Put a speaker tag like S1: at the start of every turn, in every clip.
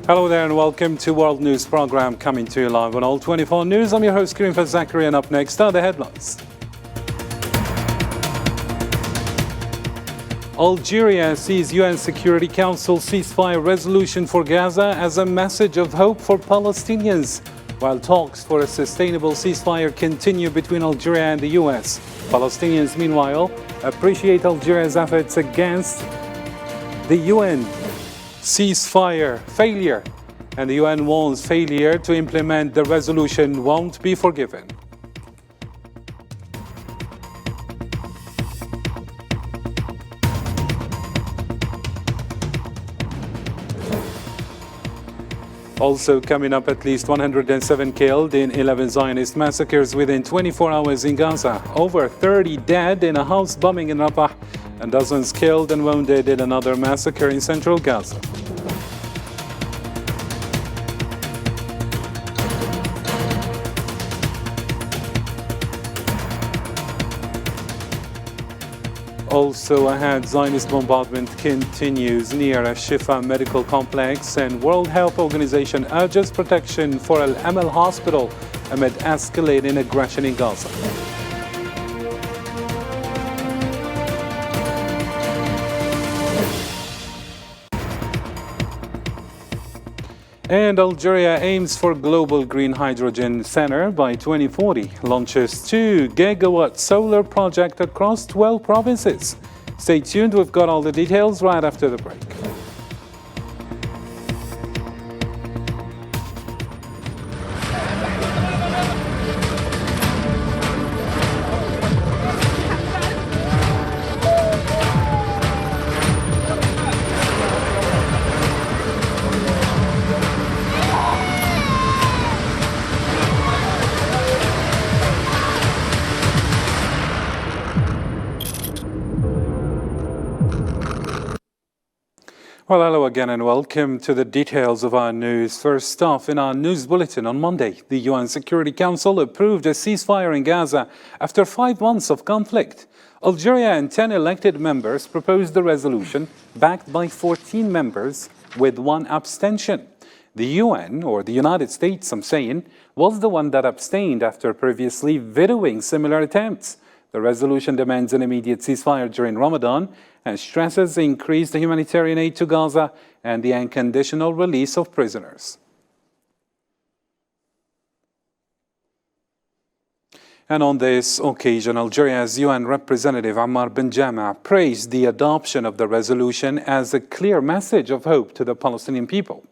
S1: Hello there and welcome to World News Program coming to you live on All 24 News. I'm your host, Karim Zachary, and up next are the headlines. Algeria sees UN Security Council ceasefire resolution for Gaza as a message of hope for Palestinians, while talks for a sustainable ceasefire continue between Algeria and the US. Palestinians, meanwhile, appreciate Algeria's efforts against the UN ceasefire failure, and the UN warns failure to implement the resolution won't be forgiven. Also coming up, at least 107 killed in 11 Zionist massacres within 24 hours in Gaza. Over 30 dead in a house bombing in Rafah, and dozens killed and wounded in another massacre in central Gaza. Also ahead, Zionist bombardment continues near a Shifa medical complex, and World Health Organization urges protection for Al Amal Hospital amid escalating aggression in Gaza. And Algeria aims for Global Green Hydrogen Center by 2040, launches 2 gigawatt solar project across 12 provinces. Stay tuned, we've got all the details right after the break. Well, hello again and welcome to the details of our news. First off, in our news bulletin on Monday, the UN Security Council approved a ceasefire in Gaza after 5 months of conflict. Algeria and 10 elected members proposed the resolution, backed by 14 members with 1 abstention. The UN, or the United States, I'm saying, was the one that abstained after previously vetoing similar attempts. The resolution demands an immediate ceasefire during Ramadan and stresses increased humanitarian aid to Gaza and the unconditional release of prisoners. And on this occasion, Algeria's UN representative Ammar bin Jama praised the adoption of the resolution as a clear message of hope to the Palestinian people.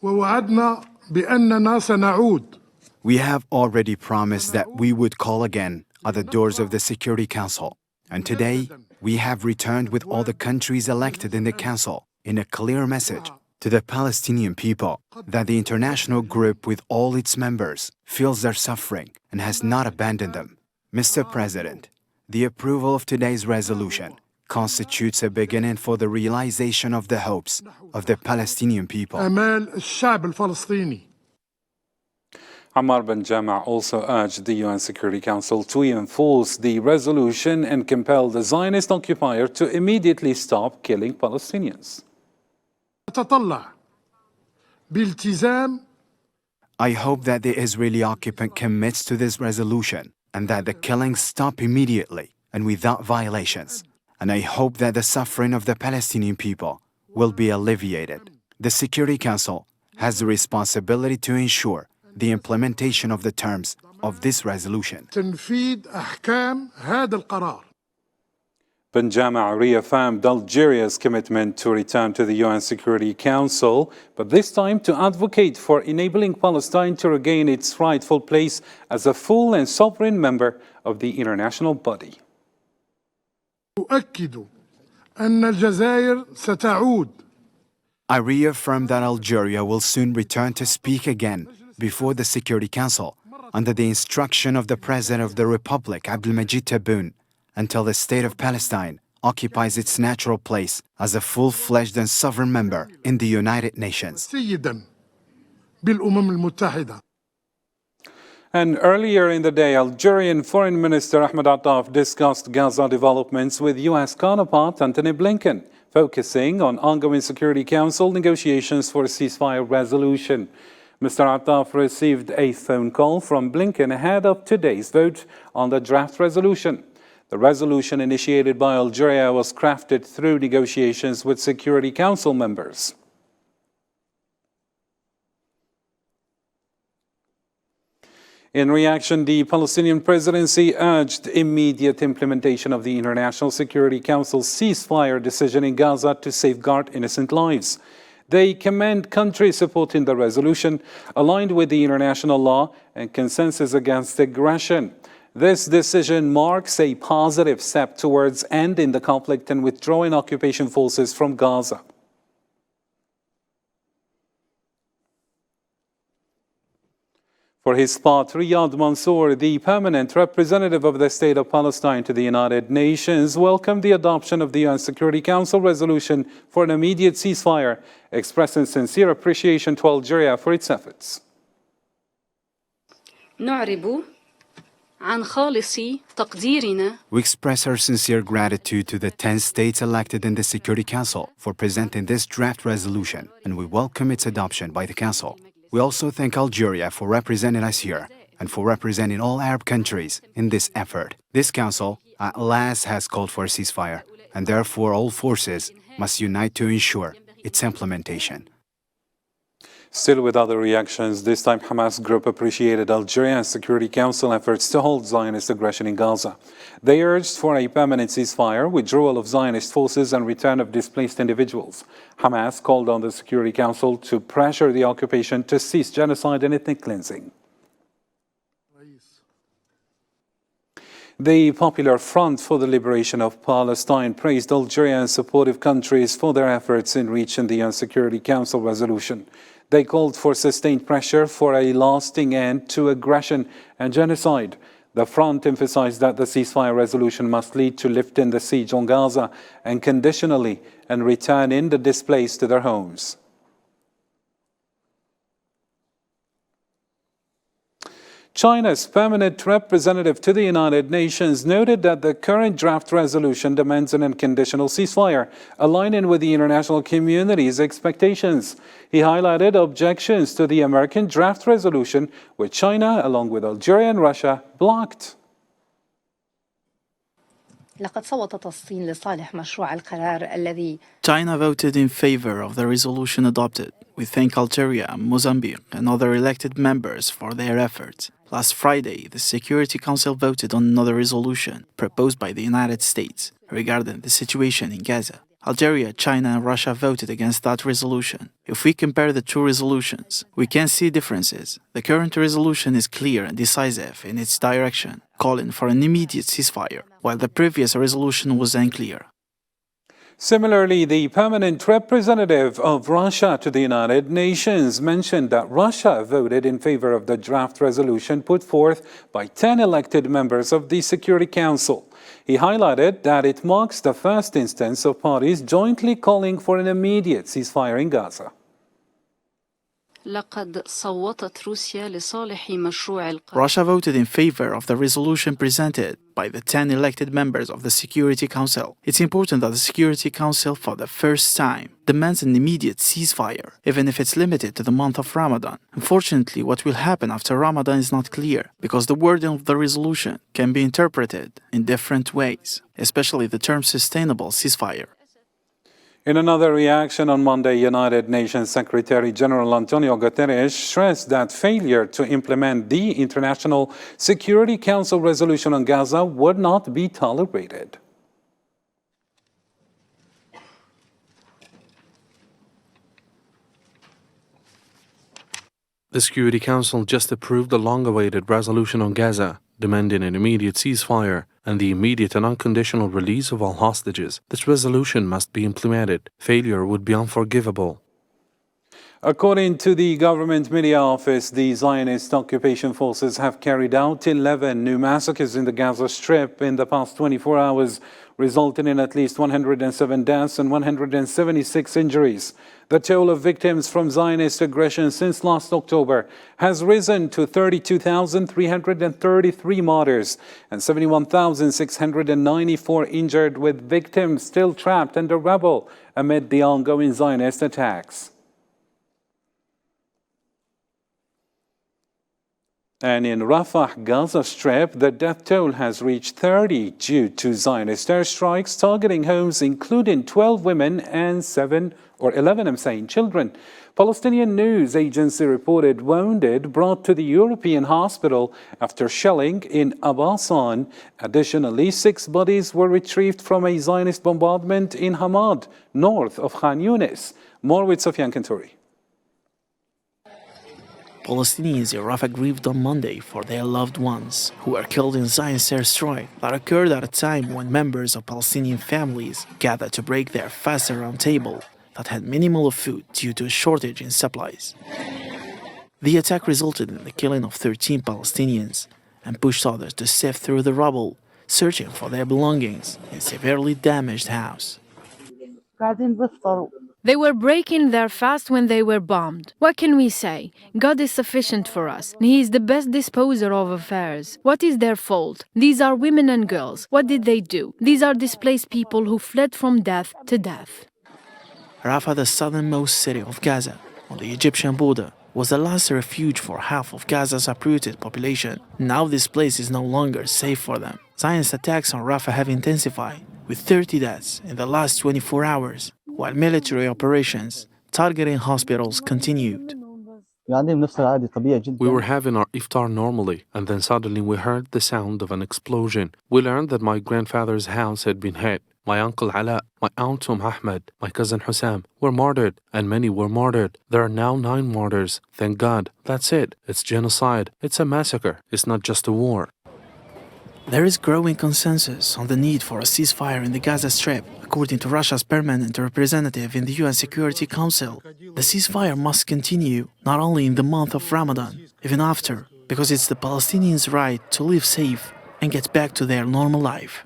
S2: ووعدنا بأننا سنعود.
S3: We have already promised that we would call again at the doors of the Security Council. And today, we have returned with all the countries elected in the Council in a clear message to the Palestinian people that the international group with all its members feels their suffering and has not abandoned them. Mr. President, the approval of today's resolution constitutes a beginning for the realization of the hopes of the Palestinian people.
S2: آمال الشعب الفلسطيني.
S1: Ammar bin Jama also urged the UN Security Council to enforce the resolution and compel the Zionist occupier to immediately stop killing Palestinians.
S2: أتطلع بالتزام.
S3: I hope that the Israeli occupant commits to this resolution and that the killings stop immediately and without violations. And I hope that the suffering of the Palestinian people will be alleviated. The Security Council has the responsibility to ensure the implementation of the terms of this resolution.
S2: تنفيذ أحكام هذا القرار.
S1: Bin Jama reaffirmed Algeria's commitment to return to the UN Security Council, but this time to advocate for enabling Palestine to regain its rightful place as a full and sovereign member of the international body.
S2: أؤكد أن الجزائر ستعود.
S3: I reaffirm that Algeria will soon return to speak again before the Security Council under the instruction of the President of the Republic, Abdelmajid Tebboune, until the State of Palestine occupies its natural place as a full-fledged and sovereign member in the United Nations.
S2: سيداً بالأمم المتحدة.
S1: And earlier in the day, Algerian Foreign Minister Ahmed Attaf discussed Gaza developments with U.S. counterpart Antony Blinken. focusing on ongoing Security Council negotiations for a ceasefire resolution. Mr. Attaf received a phone call from Blinken ahead of today's vote on the draft resolution. The resolution initiated by Algeria was crafted through negotiations with Security Council members. In reaction, the Palestinian presidency urged immediate implementation of the International Security Council's ceasefire decision in Gaza to safeguard innocent lives. They commend countries supporting the resolution aligned with the international law and consensus against aggression. This decision marks a positive step towards ending the conflict and withdrawing occupation forces from Gaza. For his part, Riyad Mansour, the permanent representative of the State of Palestine to the United Nations, welcomed the adoption of the UN Security Council resolution for an immediate ceasefire, expressing sincere appreciation to Algeria for its efforts.
S3: We express our sincere gratitude to the 10 states elected in the Security Council for presenting this draft resolution, and we welcome its adoption by the Council. We also thank Algeria for representing us here and for representing all Arab countries in this effort. This Council at last has called for a ceasefire, and therefore all forces must unite to ensure its implementation.
S1: Still with other reactions, this time Hamas group appreciated Algerian Security Council efforts to halt Zionist aggression in Gaza. They urged for a permanent ceasefire, withdrawal of Zionist forces and return of displaced individuals. Hamas called on the Security Council to pressure the occupation to cease genocide and ethnic cleansing. The Popular Front for the Liberation of Palestine praised Algeria and supportive countries for their efforts in reaching the UN Security Council resolution. They called for sustained pressure for a lasting end to aggression and genocide. The front emphasized that the ceasefire resolution must lead to lifting the siege on Gaza and conditionally and returning the displaced to their homes. China's permanent representative to the United Nations noted that the current draft resolution demands an unconditional ceasefire, aligning with the international community's expectations. He highlighted objections to the American draft resolution, which China, along with Algeria and Russia, blocked.
S4: China voted in favor of the resolution adopted. We thank Algeria, Mozambique, and other elected members for their efforts. Last Friday, the Security Council voted on another resolution proposed by the United States regarding the situation in Gaza. Algeria, China, and Russia voted against that resolution. If we compare the two resolutions, we can see differences. The current resolution is clear and decisive in its direction, calling for an immediate ceasefire, while the previous resolution was unclear.
S1: Similarly, the permanent representative of Russia to the United Nations mentioned that Russia voted in favor of the draft resolution put forth by 10 elected members of the Security Council. He highlighted that it marks the first instance of parties jointly calling for an immediate ceasefire in Gaza.
S4: Russia voted in favor of the resolution presented by the 10 elected members of the Security Council. It's important that the Security Council, for the first time, demands an immediate ceasefire, even if it's limited to the month of Ramadan. Unfortunately, what will happen after Ramadan is not clear, because the wording of the resolution can be interpreted in different ways, especially the term sustainable ceasefire.
S1: In another reaction on Monday, United Nations Secretary General Antonio Guterres stressed that failure to implement the International Security Council resolution on Gaza would not be tolerated.
S5: The Security Council just approved the long-awaited resolution on Gaza, demanding an immediate ceasefire and the immediate and unconditional release of all hostages. This resolution must be implemented. Failure would be unforgivable.
S1: According to the government media office, the Zionist occupation forces have carried out 11 new massacres in the Gaza Strip in the past 24 hours, resulting in at least 107 deaths and 176 injuries. The toll of victims from Zionist aggression since last October has risen to 32,333 martyrs and 71,694 injured, with victims still trapped under rubble amid the ongoing Zionist attacks. And in Rafah, Gaza Strip, the death toll has reached 30 due to Zionist airstrikes targeting homes, including 12 women and 11 children. Palestinian news agency reported wounded brought to the European hospital after shelling in Abasan. Additionally, 6 bodies were retrieved from a Zionist bombardment in Hamad, north of Khan Yunis. More with Sofyan Kanturi.
S4: Palestinians in Rafah grieved on Monday for their loved ones who were killed in Zionist airstrike that occurred at a time when members of Palestinian families gathered to break their fast around table that had minimal of food due to a shortage in supplies. The attack resulted in the killing of 13 Palestinians and pushed others to sift through the rubble, searching for their belongings in a severely damaged house.
S6: They were breaking their fast when they were bombed. What can we say? God is sufficient for us, and He is the best disposer of affairs. What is their fault? These are women and girls. What did they do? These are displaced people who fled from death to death.
S4: Rafah, the southernmost city of Gaza, on the Egyptian border, was the last refuge for half of Gaza's uprooted population. Now this place is no longer safe for them. Zionist attacks on Rafah have intensified, with 30 deaths in the last 24 hours, while military operations targeting hospitals continued.
S5: We were having our iftar normally, and then suddenly we heard the sound of an explosion. We learned that my grandfather's house had been hit. My uncle Ala, my aunt Ahmed, my cousin Hussam were martyred, and many were martyred. There are now 9 martyrs. Thank God. That's it. It's genocide. It's a massacre. It's not just a war.
S4: There is growing consensus on the need for a ceasefire in the Gaza Strip. According to Russia's permanent representative in the UN Security Council, the ceasefire must continue not only in the month of Ramadan, even after, because it's the Palestinians' right to live safe and get back to their normal life.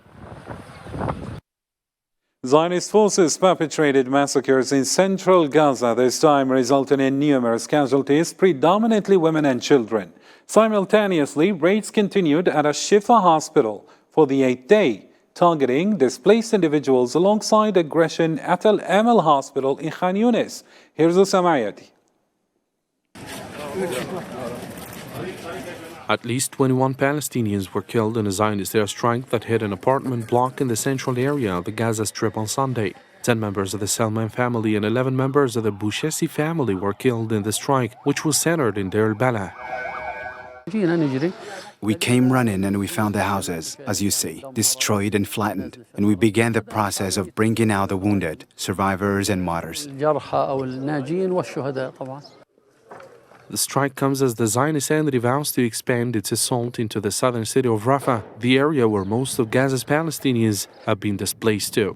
S1: Zionist forces perpetrated massacres in central Gaza, this time resulting in numerous casualties, predominantly women and children. Simultaneously, raids continued at a Shifa hospital for the 8th day, targeting displaced individuals alongside aggression at Al Amal hospital in Khan Yunis. Here's Usama Ayati.
S5: At least 21 Palestinians were killed in a Zionist airstrike that hit an apartment block in the central area of the Gaza Strip on Sunday. 10 members of the Salman family and 11 members of the Bouchessi family were killed in the strike, which was centered in Deir al-Balah.
S3: We came running and we found the houses, as you see, destroyed and flattened, and we began the process of bringing out the wounded, survivors and martyrs.
S5: The strike comes as the Zionist entity vows to expand its assault into the southern city of Rafah, the area where most of Gaza's Palestinians have been displaced to.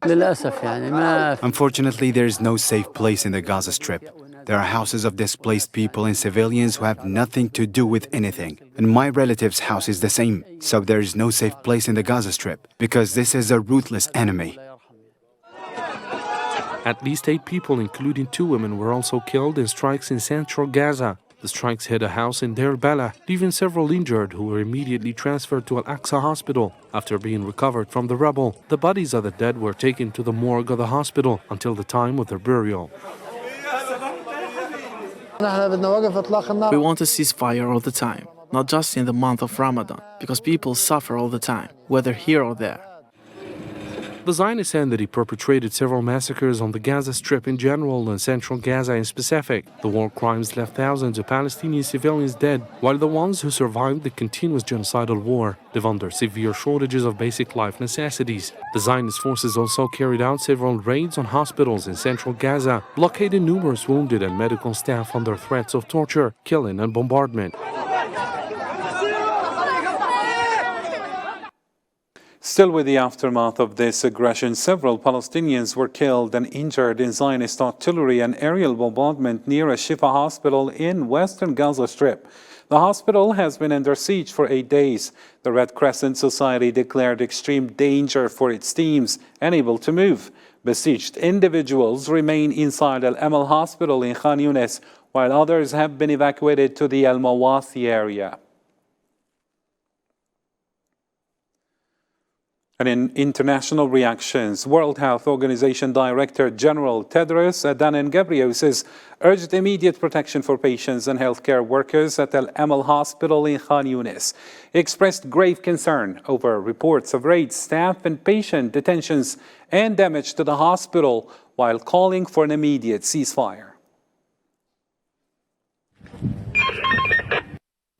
S3: Unfortunately, there is no safe place in the Gaza Strip. There are houses of displaced people and civilians who have nothing to do with anything. And my relative's house is the same. So there is no safe place in the Gaza Strip, because this is a ruthless enemy.
S5: At least 8 people, including 2 women, were also killed in strikes in central Gaza. The strikes hit a house in Deir al-Balah, leaving several injured who were immediately transferred to Al-Aqsa hospital. After being recovered from the rubble, the bodies of the dead were taken to the morgue of the hospital until the time of their burial.
S4: We want a ceasefire all the time, not just in the month of Ramadan, because people suffer all the time, whether here or there.
S5: The Zionist entity perpetrated several massacres on the Gaza Strip in general and central Gaza in specific. The war crimes left thousands of Palestinian civilians dead, while the ones who survived the continuous genocidal war live under severe shortages of basic life necessities. The Zionist forces also carried out several raids on hospitals in central Gaza, blockading numerous wounded and medical staff under threats of torture, killing and bombardment.
S1: Still with the aftermath of this aggression, several Palestinians were killed and injured in Zionist artillery and aerial bombardment near a Shifa hospital in western Gaza Strip. The hospital has been under siege for 8 days. The Red Crescent Society declared extreme danger for its teams unable to move. Besieged individuals remain inside Al-Amal Hospital in Khan Yunis, while others have been evacuated to the Al-Mawathi area. And in international reactions, World Health Organization Director General Tedros Adhanom Ghebreyesus urged immediate protection for patients and healthcare workers at Al-Amal Hospital in Khan Yunis. He expressed grave concern over reports of raids, staff and patient detentions, and damage to the hospital, while calling for an immediate ceasefire.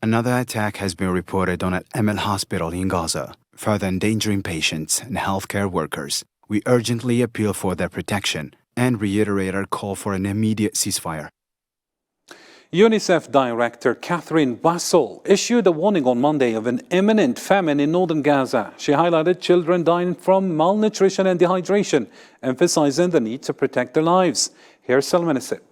S3: Another attack has been reported on Al-Amal Hospital in Gaza, further endangering patients and healthcare workers. We urgently appeal for their protection and reiterate our call for an immediate ceasefire.
S1: UNICEF Director Catherine Wassel issued a warning on Monday of an imminent famine in northern Gaza. She highlighted children dying from malnutrition and dehydration, emphasizing the need to protect their lives. Here's Salman Asib.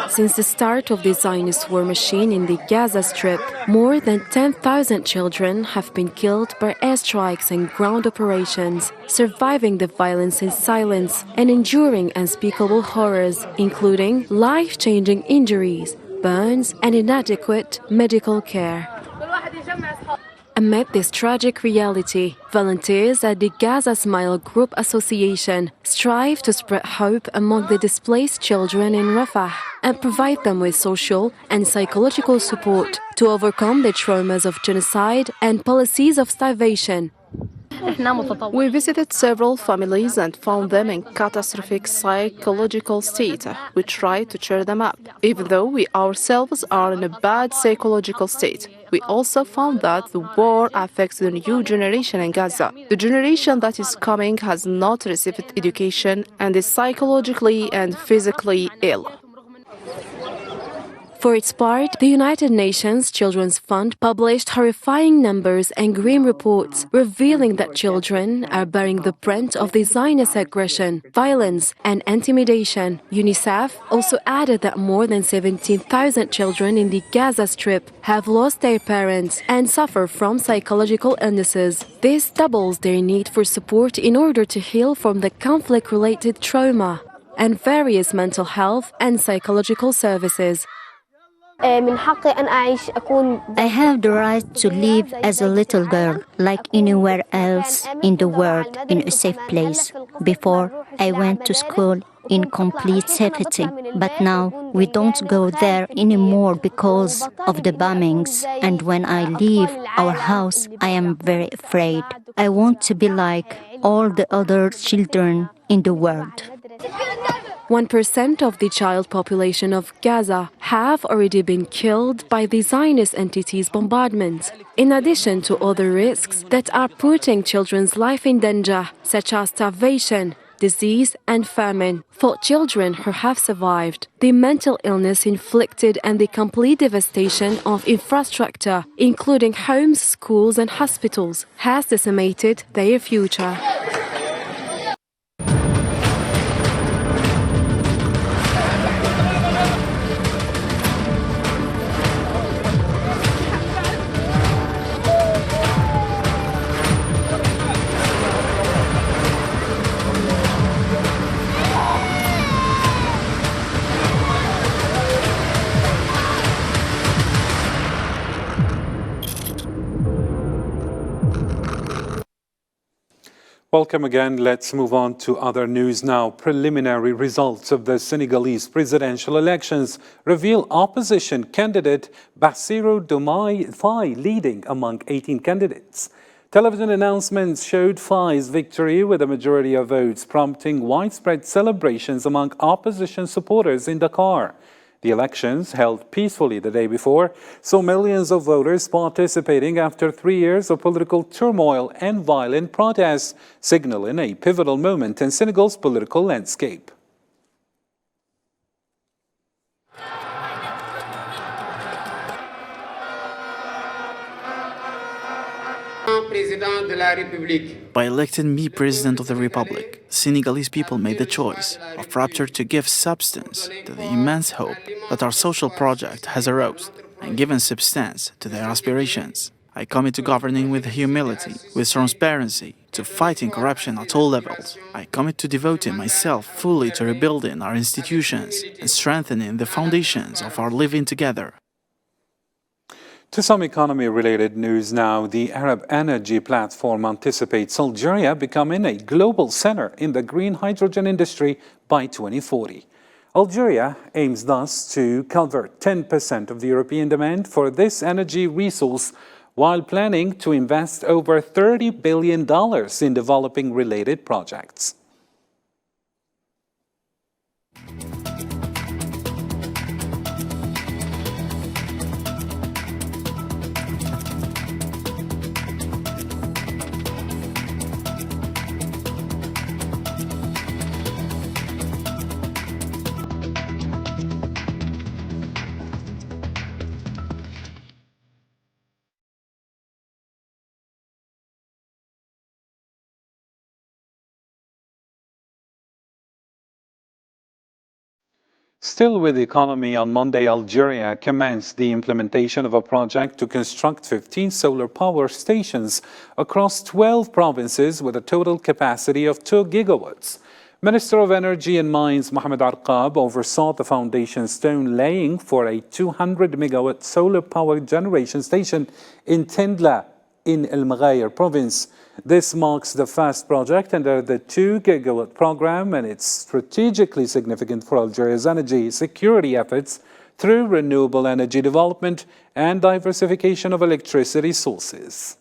S7: Since the start of the Zionist war machine in the Gaza Strip, more than 10,000 children have been killed by airstrikes and ground operations, surviving the violence in silence and enduring unspeakable horrors, including life-changing injuries, burns, and inadequate medical care. Amid this tragic reality, volunteers at the Gaza Smile Group Association strive to spread hope among the displaced children in Rafah and provide them with social and psychological support to overcome the traumas of genocide and policies of starvation.
S8: We visited several families and found them in catastrophic psychological state. We tried to cheer them up, even though we ourselves are in a bad psychological state. We also found that the war affects the new generation in Gaza. The generation that is coming has not received education and is psychologically and physically ill.
S7: For its part, the United Nations Children's Fund published horrifying numbers and grim reports revealing that children are bearing the brunt of the Zionist aggression, violence, and intimidation. UNICEF also added that more than 17,000 children in the Gaza Strip have lost their parents and suffer from psychological illnesses. This doubles their need for support in order to heal from the conflict-related trauma and various mental health and psychological services.
S9: I have the right to live as a little girl, like anywhere else in the world, in a safe place. Before, I went to school in complete safety, but now we don't go there anymore because of the bombings. And when I leave our house, I am very afraid. I want to be like all the other children in the world.
S7: 1% of the child population of Gaza have already been killed by the Zionist entity's bombardments, in addition to other risks that are putting children's life in danger, such as starvation, disease, and famine. For children who have survived, the mental illness inflicted and the complete devastation of infrastructure, including homes, schools, and hospitals, has decimated their future.
S1: Welcome again. Let's move on to other news now. Preliminary results of the Senegalese presidential elections reveal opposition candidate Bassirou Diomaye Faye leading among 18 candidates. Television announcements showed Faye's victory with a majority of votes, prompting widespread celebrations among opposition supporters in Dakar. The elections, held peacefully the day before, saw millions of voters participating after 3 years of political turmoil and violent protests, signaling a pivotal moment in Senegal's political landscape.
S10: président de la République.
S4: By electing me President of the Republic, Senegalese people made the choice of rapture to give substance to the immense hope that our social project has aroused and given substance to their aspirations. I commit to governing with humility, with transparency, to fighting corruption at all levels. I commit to devoting myself fully to rebuilding our institutions and strengthening the foundations of our living together.
S1: To some economy-related news now, the Arab Energy Platform anticipates Algeria becoming a global center in the green hydrogen industry by 2040. Algeria aims thus to convert 10% of the European demand for this energy resource while planning to invest over $30 billion in developing related projects. Still with the economy, on Monday, Algeria commenced the implementation of a project to construct 15 solar power stations across 12 provinces with a total capacity of 2 gigawatts. Minister of Energy and Mines Mohamed Arqab oversaw the foundation stone laying for a 200-megawatt solar power generation station in Tindla in El Maghayer province. This marks the first project under the 2-gigawatt program, and it's strategically significant for Algeria's energy security efforts through renewable energy development and diversification of electricity sources.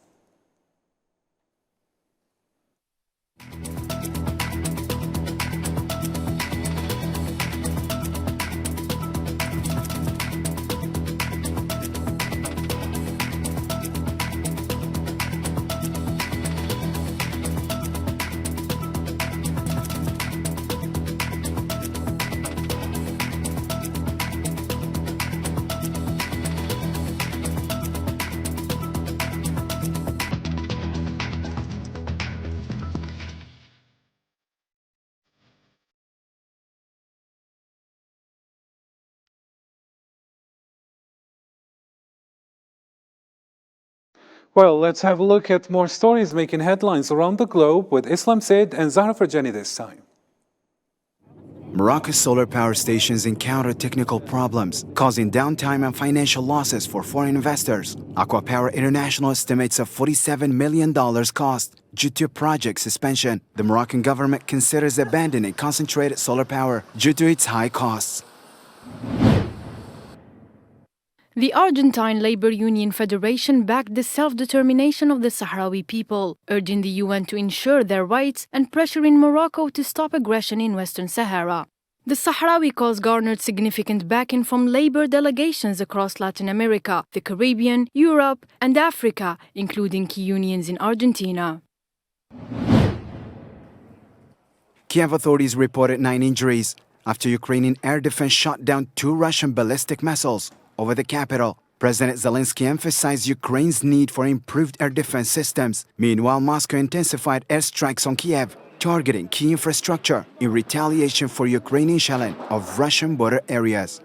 S1: Well, let's have a look at more stories making headlines around the globe with Islam Said and Zahra Farjani this time.
S3: Morocco's solar power stations encounter technical problems, causing downtime and financial losses for foreign investors. Aqua Power International estimates a $47 million cost due to project suspension. The Moroccan government considers abandoning concentrated solar power due to its high costs.
S6: The Argentine Labor Union Federation backed the self-determination of the Sahrawi people, urging the UN to ensure their rights and pressuring Morocco to stop aggression in Western Sahara. The Sahrawi cause garnered significant backing from labor delegations across Latin America, the Caribbean, Europe, and Africa, including key unions in Argentina.
S3: Kiev authorities reported 9 injuries after Ukrainian air defense shot down 2 Russian ballistic missiles over the capital. President Zelensky emphasized Ukraine's need for improved air defense systems. Meanwhile, Moscow intensified airstrikes on Kiev, targeting key infrastructure in retaliation for Ukrainian shelling of Russian border areas.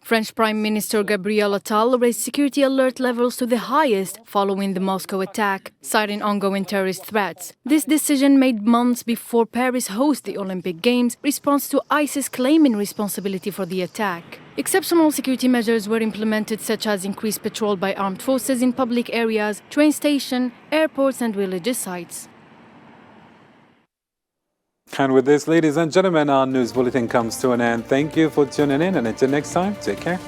S6: French Prime Minister Gabriel Attal raised security alert levels to the highest following the Moscow attack, citing ongoing terrorist threats. This decision, made months before Paris hosts the Olympic Games, responds to ISIS claiming responsibility for the attack. Exceptional security measures were implemented, such as increased patrol by armed forces in public areas, train stations, airports and religious sites.
S1: And with this, ladies and gentlemen, our news bulletin comes to an end. Thank you for tuning in, and until next time, take care.